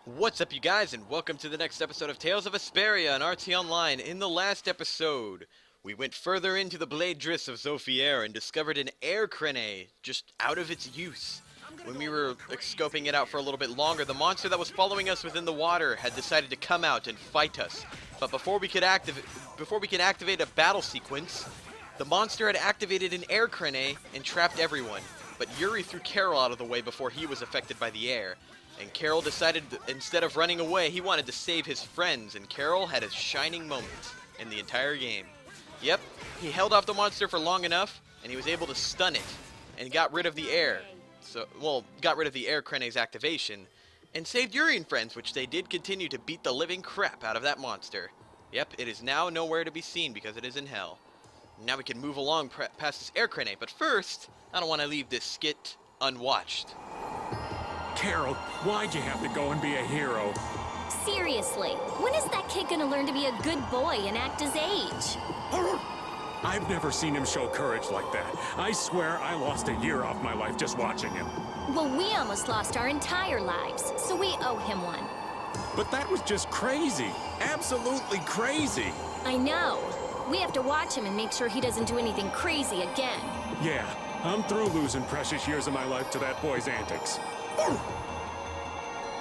What's up, you guys, and welcome to the next episode of Tales of Vesperia on TOnline. In the last episode, we went further into the Blade Drifts of Zophier and discovered an air crane just out of its use. When we were scoping it out for a little bit longer, the monster that was following us within the water had decided to come out and fight us. But before we could activate a battle sequence, the monster had activated an air crane and trapped everyone. But Yuri threw Carol out of the way before he was affected by the air. And Carol decided that instead of running away, he wanted to save his friends, and Carol had a shining moment in the entire game. Yep, he held off the monster for long enough, and he was able to stun it, and got rid of the air. Got rid of the air crane's activation, and saved Yuri and friends, which they did continue to beat the living crap out of that monster. Yep, it is now nowhere to be seen because it is in hell. Now we can move along past this air crane, but first, I don't want to leave this skit unwatched. Carol, why'd you have to go and be a hero? Seriously, when is that kid gonna learn to be a good boy and act his age? I've never seen him show courage like that. I swear I lost a year off my life just watching him. Well, we almost lost our entire lives, so we owe him one. But that was just crazy. Absolutely crazy. I know. We have to watch him and make sure he doesn't do anything crazy again. Yeah, I'm through losing precious years of my life to that boy's antics.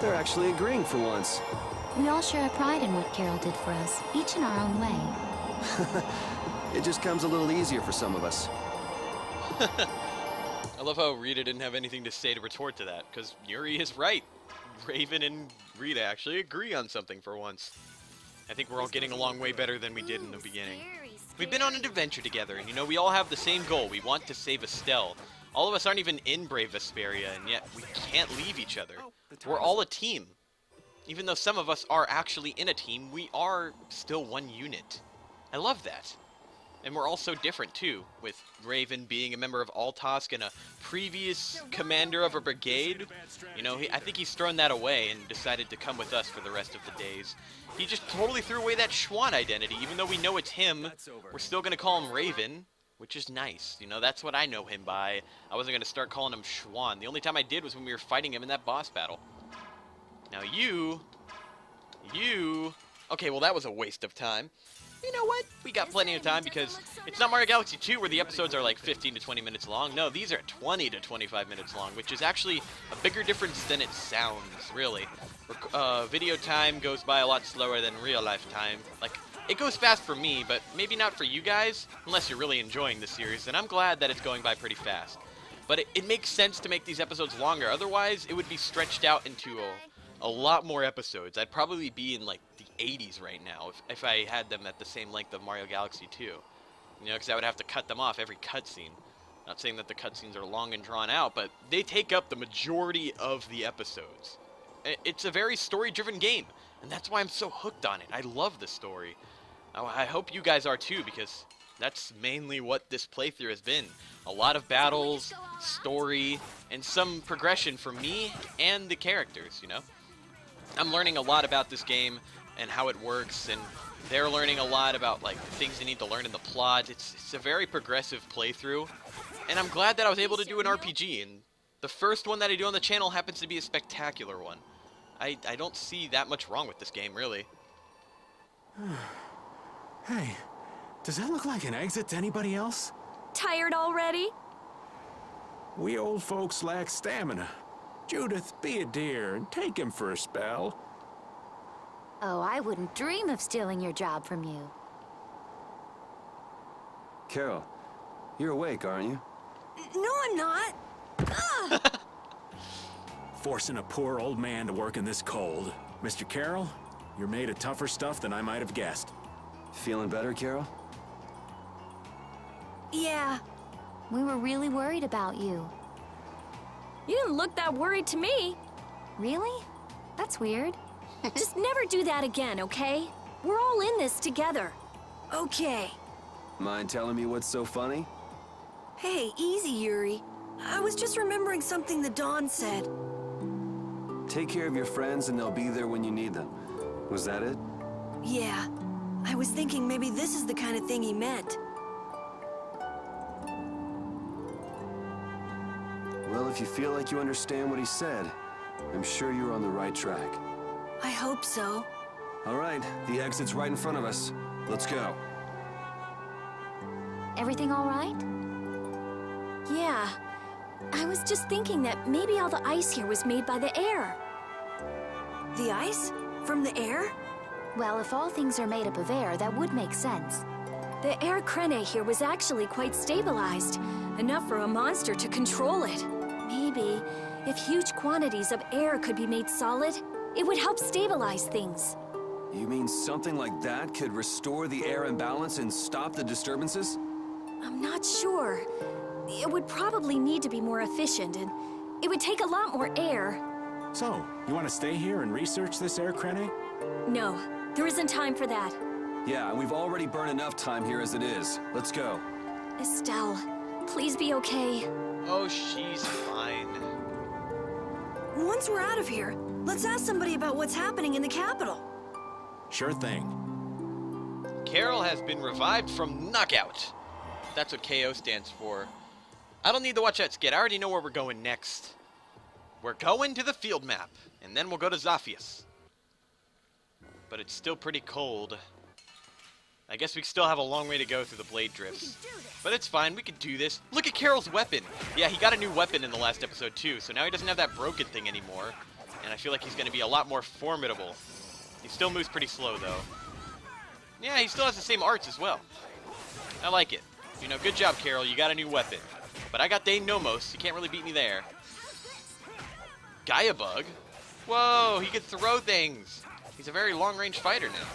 They're actually agreeing for once. We all share a pride in what Carol did for us, each in our own way. It just comes a little easier for some of us. I love how Rita didn't have anything to say to retort to that, because Yuri is right. Raven and Rita actually agree on something for once. I think we're all getting along way better than we did in the beginning. We've been on an adventure together, and we all have the same goal. We want to save Estelle. All of us aren't even in Brave Vesperia, and yet we can't leave each other. We're all a team. Even though some of us are actually in a team, we are still one unit. I love that. And we're all so different, too, with Raven being a member of Altosk and a previous commander of a brigade. I think he's thrown that away and decided to come with us for the rest of the days. He just totally threw away that Schwann identity. Even though we know it's him, we're still going to call him Raven. Which is nice, that's what I know him by. I wasn't going to start calling him Schwann. The only time I did was when we were fighting him in that boss battle. Now you... Okay, well that was a waste of time. You know what? We got plenty of time because it's not Mario Galaxy 2 where the episodes are like 15 to 20 minutes long. No, these are 20 to 25 minutes long, which is actually a bigger difference than it sounds, really. Video time goes by a lot slower than real life time. It goes fast for me, but maybe not for you guys, unless you're really enjoying the series, and I'm glad that it's going by pretty fast. But it makes sense to make these episodes longer, otherwise it would be stretched out into a lot more episodes. I'd probably be in the 80s right now if I had them at the same length of Mario Galaxy 2. Because I would have to cut them off every cutscene. Not saying that the cutscenes are long and drawn out, but they take up the majority of the episodes. It's a very story-driven game, and that's why I'm so hooked on it. I love the story. I hope you guys are too, because that's mainly what this playthrough has been. A lot of battles, story, and some progression for me and the characters, I'm learning a lot about this game and how it works, and they're learning a lot about the things they need to learn in the plot. It's a very progressive playthrough, and I'm glad that I was able to do an RPG, and the first one that I do on the channel happens to be a spectacular one. I don't see that much wrong with this game, really. Hey, does that look like an exit to anybody else? Tired already? We old folks lack stamina. Judith, be a dear and take him for a spell. Oh, I wouldn't dream of stealing your job from you. Carol, you're awake, aren't you? No, I'm not. Forcing a poor old man to work in this cold. Mr. Carroll, you're made of tougher stuff than I might have guessed. Feeling better, Carol? Yeah. We were really worried about you. You didn't look that worried to me. Really? That's weird. Just never do that again, okay? We're all in this together. Okay. Mind telling me what's so funny? Hey, easy, Yuri. I was just remembering something the Dawn said. Take care of your friends and they'll be there when you need them. Was that it? Yeah. I was thinking maybe this is the kind of thing he meant. Well, if you feel like you understand what he said, I'm sure you're on the right track. I hope so. All right, the exit's right in front of us. Let's go. Everything all right? Yeah. I was just thinking that maybe all the ice here was made by the air. The ice? From the air? Well, if all things are made up of air, that would make sense. The air crene here was actually quite stabilized, enough for a monster to control it. Maybe, if huge quantities of air could be made solid, it would help stabilize things. You mean something like that could restore the air imbalance and stop the disturbances? I'm not sure. It would probably need to be more efficient, and it would take a lot more air. So, you want to stay here and research this air crene? No, there isn't time for that. Yeah, and we've already burned enough time here as it is. Let's go. Estelle, please be okay. Oh, she's fine. Once we're out of here, let's ask somebody about what's happening in the capital. Sure thing. Carol has been revived from knockout. That's what KO stands for. I don't need to watch that skit. I already know where we're going next. We're going to the field map, and then we'll go to Zophier. But it's still pretty cold. I guess we still have a long way to go through the Blade Drifts. But it's fine, we can do this. Look at Carol's weapon! Yeah, he got a new weapon in the last episode too, so now he doesn't have that broken thing anymore. And I feel like he's going to be a lot more formidable. He still moves pretty slow though. Yeah, he still has the same arts as well. I like it. You know, good job, Carol, you got a new weapon. But I got Dane Nomos, you can't really beat me there. Gaia Bug? Whoa, he can throw things! He's a very long-range fighter now.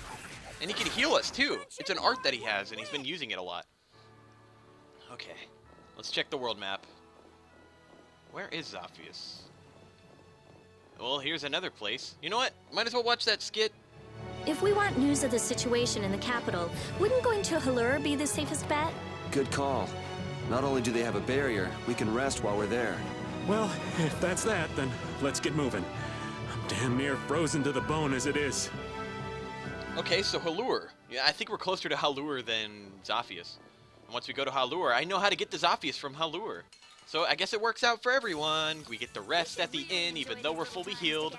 And he can heal us, too. It's an art that he has, and he's been using it a lot. Okay, let's check the world map. Where is Zophier? Well, here's another place. You know what? Might as well watch that skit. If we want news of the situation in the capital, wouldn't going to Halur be the safest bet? Good call. Not only do they have a barrier, we can rest while we're there. Well, if that's that, then let's get moving. I'm damn near frozen to the bone as it is. Okay, so Halur. Yeah, I think we're closer to Halur than Zophier. And once we go to Halur, I know how to get to Zophier from Halur. So I guess it works out for everyone. We get the rest at the inn, even though we're fully healed.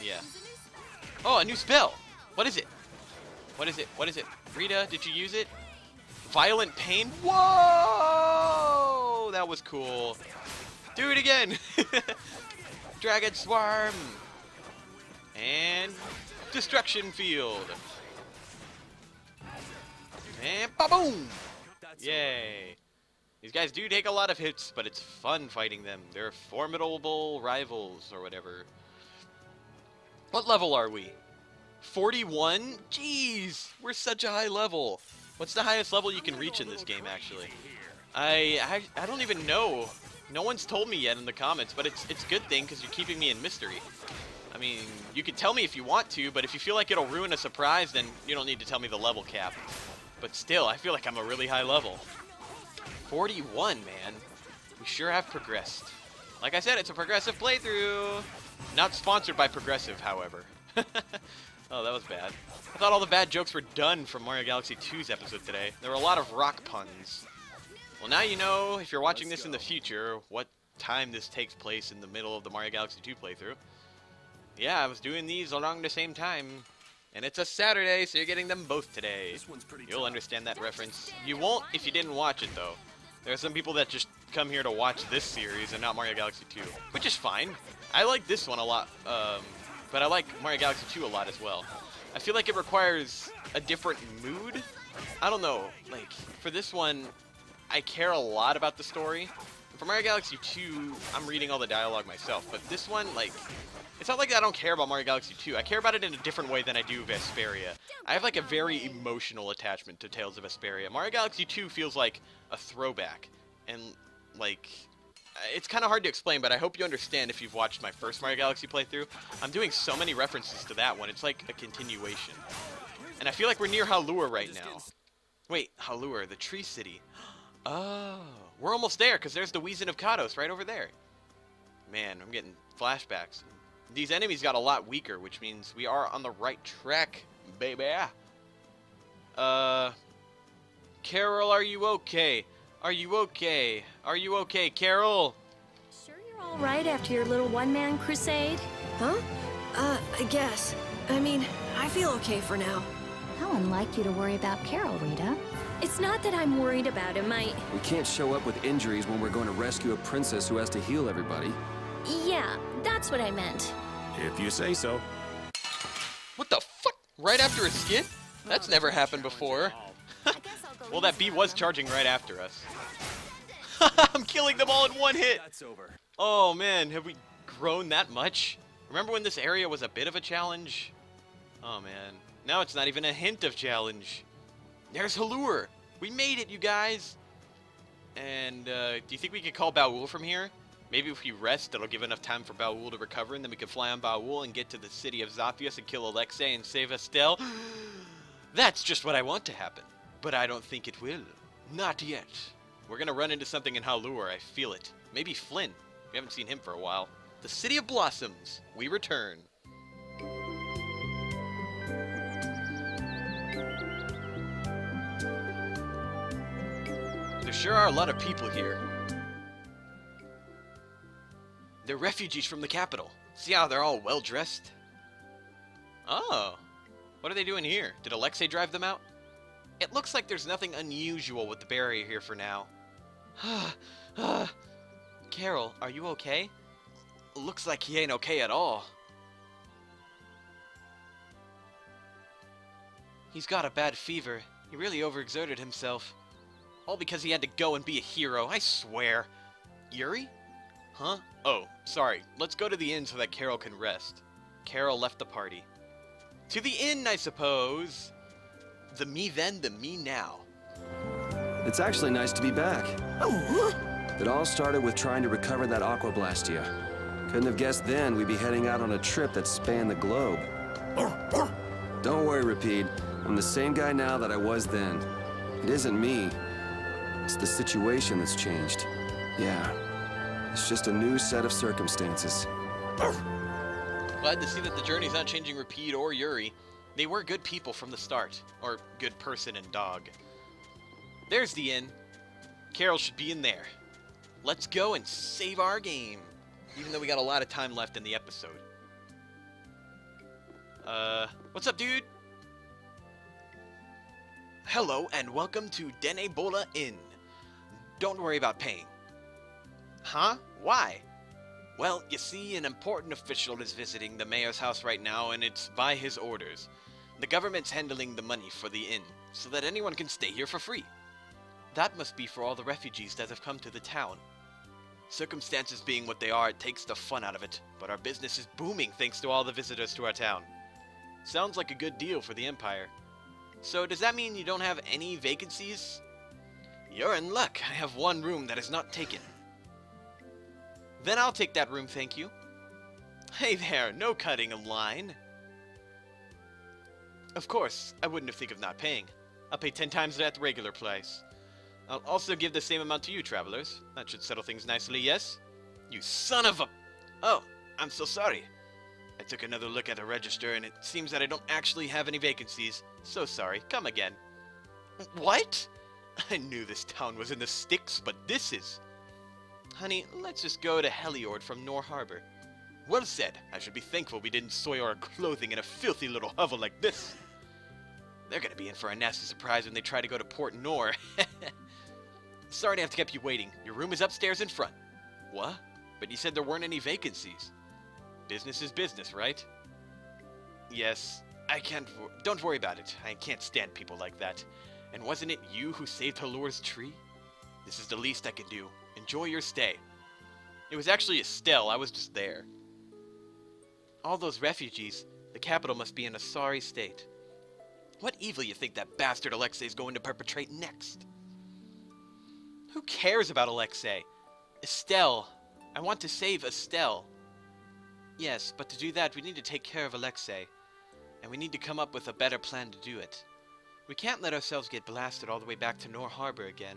Yeah. Oh, a new spell! What is it? What is it? What is it? Rita, did you use it? Violent Pain? Whoa! That was cool. Do it again! Dragon Swarm! And Destruction Field. And ba-boom! Yay. These guys do take a lot of hits, but it's fun fighting them. They're formidable rivals, or whatever. What level are we? 41? Jeez! We're such a high level. What's the highest level you can reach in this game, actually? I don't even know. No one's told me yet in the comments, but it's a good thing, because you're keeping me in mystery. I mean, you can tell me if you want to, but if you feel like it'll ruin a surprise, then you don't need to tell me the level cap. But still, I feel like I'm a really high level. 41, man. We sure have progressed. Like I said, it's a progressive playthrough. Not sponsored by Progressive, however. Oh, that was bad. I thought all the bad jokes were done from Mario Galaxy 2's episode today. There were a lot of rock puns. Well, now you know, if you're watching this in the future, what time this takes place in the middle of the Mario Galaxy 2 playthrough. Yeah, I was doing these along the same time. And it's a Saturday, so you're getting them both today. You'll understand that reference. You won't if you didn't watch it, though. There are some people that just come here to watch this series and not Mario Galaxy 2, which is fine. I like this one a lot, but I like Mario Galaxy 2 a lot as well. I feel like it requires a different mood. I don't know, like, for this one, I care a lot about the story. For Mario Galaxy 2, I'm reading all the dialogue myself, but this one, like, it's not like I don't care about Mario Galaxy 2. I care about it in a different way than I do Vesperia. I have like a very emotional attachment to Tales of Vesperia. Mario Galaxy 2 feels like a throwback. And like, it's kind of hard to explain, but I hope you understand if you've watched my first Mario Galaxy playthrough. I'm doing so many references to that one. It's like a continuation. And I feel like we're near Halur right now. Wait, Halur, the Tree City. Oh, we're almost there because there's the Weezin of Kados right over there. Man, I'm getting flashbacks. These enemies got a lot weaker, which means we are on the right track, baby. Carol, are you okay? Are you okay? Are you okay, Carol? Sure you're all right after your little one-man crusade? Huh? I guess. I mean, I feel okay for now. How unlike you to worry about Carol, Rita. It's not that I'm worried about him, We can't show up with injuries when we're going to rescue a princess who has to heal everybody. Yeah, that's what I meant. If you say so. What the fuck? Right after a skid? That's never happened before. Well, that bee was charging right after us. I'm killing them all in one hit. That's over. Oh man, have we grown that much? Remember when this area was a bit of a challenge? Oh man, now it's not even a hint of challenge. There's Halure. We made it, you guys. And do you think we could call Baul from here? Maybe if we rest, it'll give enough time for Baul to recover, and then we can fly on Baul and get to the city of Zophier and kill Alexei and save Estelle. That's just what I want to happen. But I don't think it will. Not yet. We're gonna run into something in Halure, I feel it. Maybe Flynn. We haven't seen him for a while. The City of Blossoms. We return. There sure are a lot of people here. They're refugees from the capital. See how they're all well dressed? Oh. What are they doing here? Did Alexei drive them out? It looks like there's nothing unusual with the barrier here for now. Carol, are you okay? Looks like he ain't okay at all. He's got a bad fever. He really overexerted himself. All because he had to go and be a hero, I swear. Yuri? Huh? Oh, sorry. Let's go to the inn so that Carol can rest. Carol left the party. To the inn, I suppose. The me then, the me now. It's actually nice to be back. It all started with trying to recover that Aquablastia. Couldn't have guessed then we'd be heading out on a trip that spanned the globe. Don't worry, Rapide. I'm the same guy now that I was then. It isn't me. It's the situation that's changed. Yeah. It's just a new set of circumstances. Glad to see that the journey's not changing Rapide or Yuri. They were good people from the start. Or good person and dog. There's the inn. Carol should be in there. Let's go and save our game. Even though we got a lot of time left in the episode. What's up, dude? Hello, and welcome to Denebola Inn. Don't worry about paying. Huh? Why? Well, you see, an important official is visiting the mayor's house right now, and it's by his orders. The government's handling the money for the inn, so that anyone can stay here for free. That must be for all the refugees that have come to the town. Circumstances being what they are, it takes the fun out of it, but our business is booming thanks to all the visitors to our town. Sounds like a good deal for the Empire. So does that mean you don't have any vacancies? You're in luck. I have one room that is not taken. Then I'll take that room, thank you. Hey there, no cutting a line. Of course, I wouldn't think of not paying. I'll pay 10 times that at the regular price. I'll also give the same amount to you, travelers. That should settle things nicely, yes? You son of a... Oh, I'm so sorry. I took another look at the register, and it seems that I don't actually have any vacancies. So sorry. Come again. What? I knew this town was in the sticks, but this is... Honey, let's just go to Heliord from Nor Harbor. Well said. I should be thankful we didn't soil our clothing in a filthy little hovel like this. They're gonna be in for a nasty surprise when they try to go to Port Nor. Sorry to have to keep you waiting. Your room is upstairs in front. What? But you said there weren't any vacancies. Business is business, right? Yes. I can't... Don't worry about it. I can't stand people like that. And wasn't it you who saved Halure's tree? This is the least I can do. Enjoy your stay. It was actually Estelle. I was just there. All those refugees. The capital must be in a sorry state. What evil you think that bastard Alexei is going to perpetrate next? Who cares about Alexei? Estelle. I want to save Estelle. Yes, but to do that, we need to take care of Alexei. And we need to come up with a better plan to do it. We can't let ourselves get blasted all the way back to Nor Harbor again.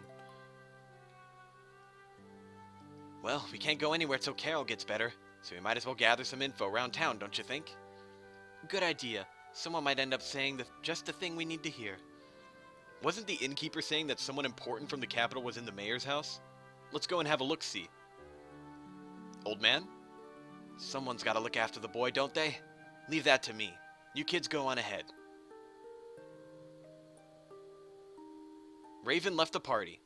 Well, we can't go anywhere till Carol gets better, so we might as well gather some info around town, don't you think? Good idea. Someone might end up saying just the thing we need to hear. Wasn't the innkeeper saying that someone important from the capital was in the mayor's house? Let's go and have a look-see. Old man? Someone's got to look after the boy, don't they? Leave that to me. You kids go on ahead. Raven left the party.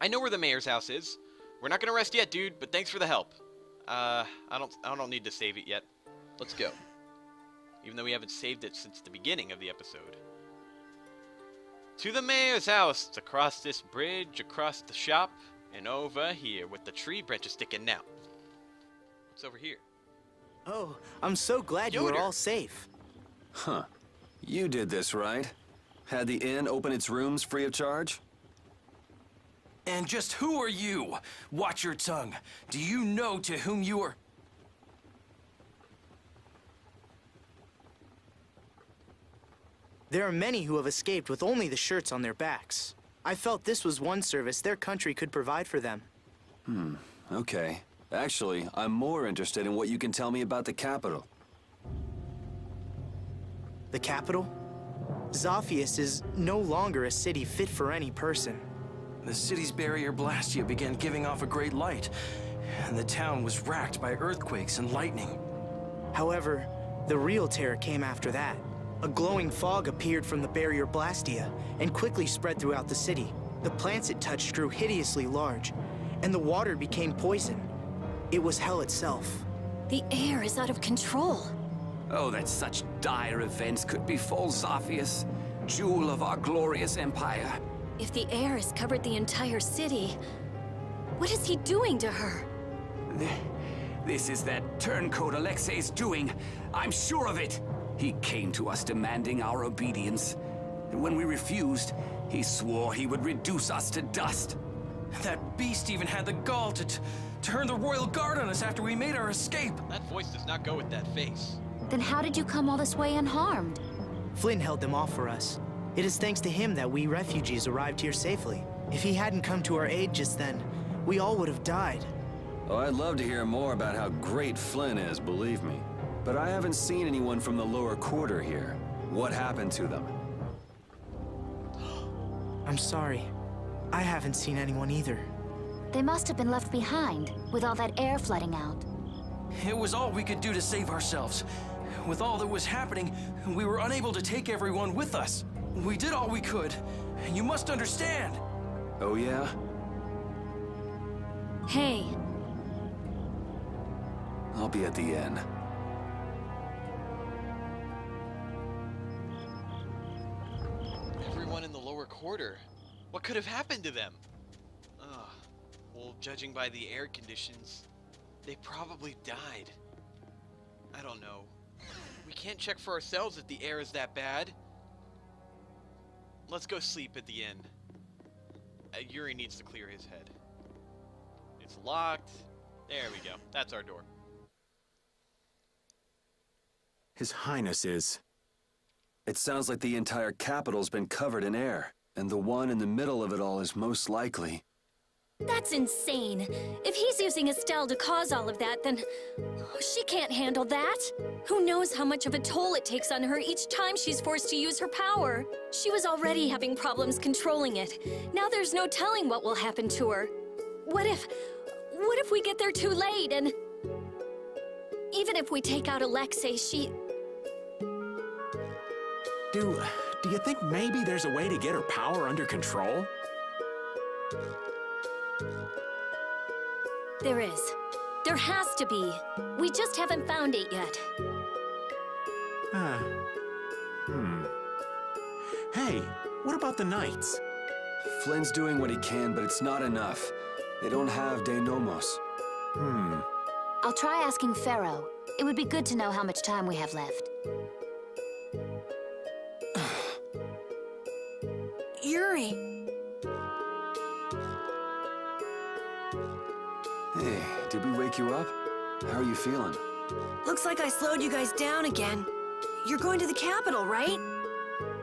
I know where the mayor's house is. We're not gonna rest yet, dude, but thanks for the help. I don't need to save it yet. Let's go. Even though we haven't saved it since the beginning of the episode. To the mayor's house. It's across this bridge, across the shop, and over here with the tree branches sticking out. What's over here? Oh, I'm so glad you were all safe. Huh. You did this, right? Had the inn open its rooms free of charge? And just who are you? Watch your tongue. Do you know to whom you are... There are many who have escaped with only the shirts on their backs. I felt this was one service their country could provide for them. Okay. Actually, I'm more interested in what you can tell me about the capital. The capital? Zophier is no longer a city fit for any person. The city's barrier Blastia began giving off a great light, and the town was racked by earthquakes and lightning. However, the real terror came after that. A glowing fog appeared from the barrier Blastia and quickly spread throughout the city. The plants it touched grew hideously large, and the water became poison. It was hell itself. The air is out of control. Oh, that such dire events could befall Zophier, jewel of our glorious empire. If the air has covered the entire city, what is he doing to her? This is that turncoat Alexei's doing. I'm sure of it. He came to us demanding our obedience. And when we refused, he swore he would reduce us to dust. That beast even had the gall to turn the royal guard on us after we made our escape. That voice does not go with that face. Then how did you come all this way unharmed? Flynn held them off for us. It is thanks to him that we refugees arrived here safely. If he hadn't come to our aid just then, we all would have died. Oh, I'd love to hear more about how great Flynn is, believe me. But I haven't seen anyone from the lower quarter here. What happened to them? I'm sorry. I haven't seen anyone either. They must have been left behind, with all that air flooding out. It was all we could do to save ourselves. With all that was happening, we were unable to take everyone with us. We did all we could. You must understand. Oh, yeah? Hey, I'll be at the inn. Everyone in the lower quarter. What could have happened to them? Well, judging by the air conditions, they probably died. I don't know. We can't check for ourselves if the air is that bad. Let's go sleep at the inn. Yuri needs to clear his head. It's locked. There we go. That's our door. His Highness is... It sounds like the entire capital's been covered in air, and the one in the middle of it all is most likely... that's insane. If he's using Estelle to cause all of that, then she can't handle that. Who knows how much of a toll it takes on her each time she's forced to use her power. She was already having problems controlling it. Now there's no telling what will happen to her. What if we get there too late and... Even if we take out Alexei, Do you think maybe there's a way to get her power under control? There is. There has to be. We just haven't found it yet. Hey, what about the knights? Flynn's doing what he can, but it's not enough. They don't have De Nomos. I'll try asking Pharaoh. It would be good to know how much time we have left. Yuri, Hey, did we wake you up? How are you feeling? looks like I slowed you guys down again. You're going to the capital, right?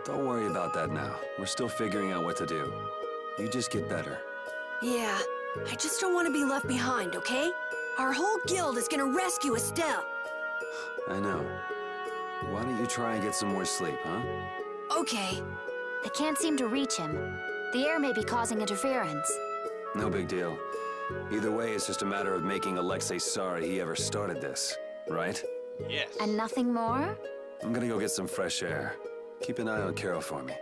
Don't worry about that now. We're still figuring out what to do. You just get better. Yeah, I just don't want to be left behind, okay? Our whole guild is gonna rescue Estelle. I know. Why don't you try and get some more sleep, huh? Okay. I can't seem to reach him. The air may be causing interference. No big deal. Either way, it's just a matter of making Alexei sorry he ever started this, right? Yes. And nothing more? I'm gonna go get some fresh air. Keep an eye on Carol for me.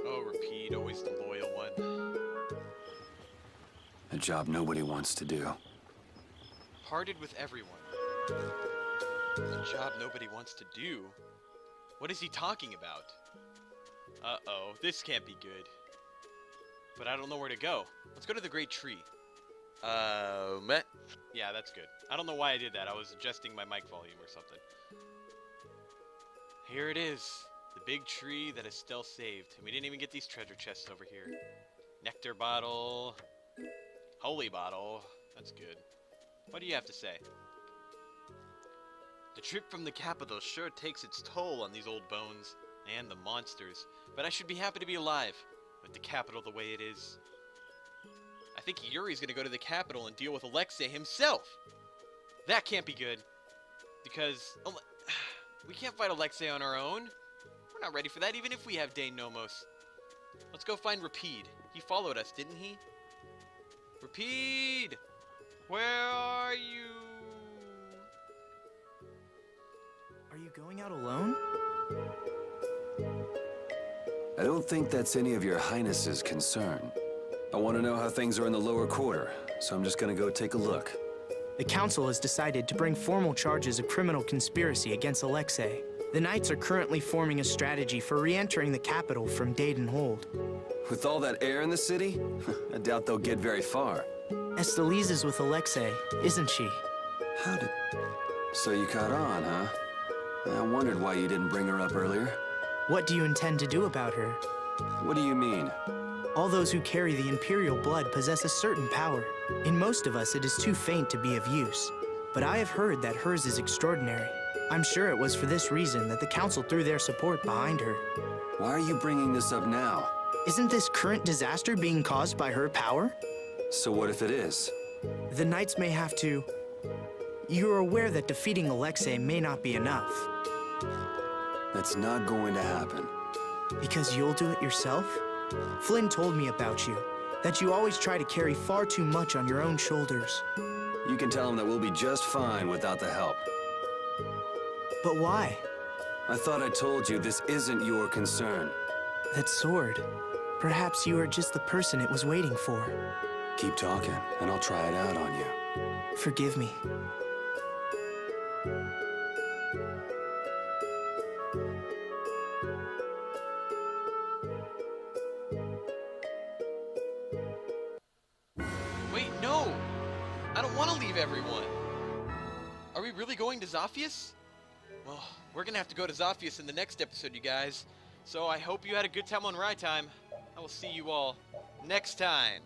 Oh, repeat, always the loyal one. A job nobody wants to do. Parted with everyone. A job nobody wants to do? What is he talking about? Uh-oh, this can't be good. But I don't know where to go. Let's go to the great tree. Yeah, that's good. I don't know why I did that. I was adjusting my mic volume or something. Here it is. The big tree that is still saved. And we didn't even get these treasure chests over here. Nectar bottle. Holy bottle. That's good. What do you have to say? The trip from the capital sure takes its toll on these old bones and the monsters, but I should be happy to be alive with the capital the way it is. I think Yuri's gonna go to the capital and deal with Alexei himself. That can't be good, because we can't fight Alexei on our own. We're not ready for that, even if we have Dane Nomos. Let's go find Rapide. He followed us, didn't he? Rapide! Where are you? Are you going out alone? I don't think that's any of your Highness's concern. I want to know how things are in the lower quarter, so I'm just gonna go take a look. The council has decided to bring formal charges of criminal conspiracy against Alexei. The Knights are currently forming a strategy for re-entering the capital from Dayton Hold. With all that air in the city, I doubt they'll get very far. Estelise is with Alexei, isn't she? How did... So you caught on, huh? I wondered why you didn't bring her up earlier. What do you intend to do about her? What do you mean? All those who carry the Imperial blood possess a certain power. In most of us, it is too faint to be of use. But I have heard that hers is extraordinary. I'm sure it was for this reason that the Council threw their support behind her. Why are you bringing this up now? Isn't this current disaster being caused by her power? So what if it is? The Knights may have to... You're aware that defeating Alexei may not be enough. That's not going to happen. Because you'll do it yourself? Flynn told me about you, that you always try to carry far too much on your own shoulders. You can tell him that we'll be just fine without the help. But why? I thought I told you this isn't your concern. That sword. Perhaps you are just the person it was waiting for. Keep talking, and I'll try it out on you. Forgive me. Wait, no! I don't want to leave everyone! Are we really going to Zophius? Well, we're gonna have to go to Zophius in the next episode, you guys. So I hope you had a good time on Ride Time. I will see you all next time.